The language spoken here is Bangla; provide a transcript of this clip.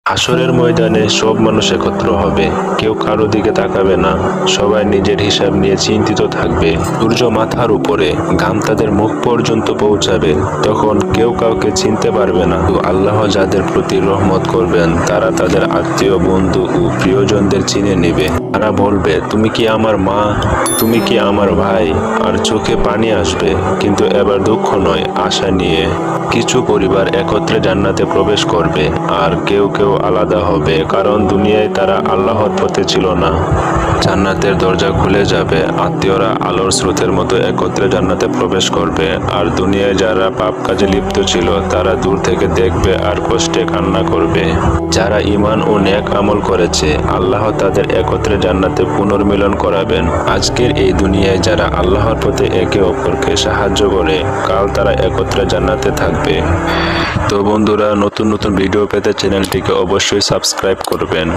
হাসরের ময়দানে সব মানুষ একত্র হবে, কেউ কারো দিকে তাকাবে না, সবাই নিজের হিসাব নিয়ে চিন্তিত থাকবে। সূর্য মাথার উপরে, ঘাম তাদের মুখ পর্যন্ত পৌঁছাবে, তখন কেউ কাউকে চিনতে পারবে না। আল্লাহ যাদের প্রতি রহমত করবেন তারা তাদের আত্মীয়, বন্ধু ও প্রিয়জনদের চিনে নেবে। তারা বলবে, তুমি কি আমার মা, তুমি কি আমার ভাই, আর চোখে পানি আসবে। কিন্তু এবার দুঃখ নয়, আশা নিয়ে। কিছু পরিবার একত্রে জান্নাতে প্রবেশ করবে, আর কেউ কেউ আলাদা হবে, কারণ দুনিয়ায় তারা আল্লাহর পথে ছিল না। জান্নাতের দরজা খুলে যাবে, আত্মীয়রা আলোর স্রোতের মতো একত্রে জান্নাতে প্রবেশ করবে, আর দুনিয়ায় যারা পাপ কাজে লিপ্ত ছিল তারা দূর থেকে দেখবে আর কষ্টে কান্না করবে। যারা ঈমান ও নেক আমল করেছে, আল্লাহ তাদের একত্রে জান্নাতে পুনর্মিলন করাবেন। আজকের এই দুনিয়ায় যারা আল্লাহর পথে একে অপরকে সাহায্য করে, কাল তারা একত্রে জান্নাতে থাকবে। তো বন্ধুরা, নতুন নতুন ভিডিও পেতে চ্যানেলটিকে অবশ্যই সাবস্ক্রাইব করবেন।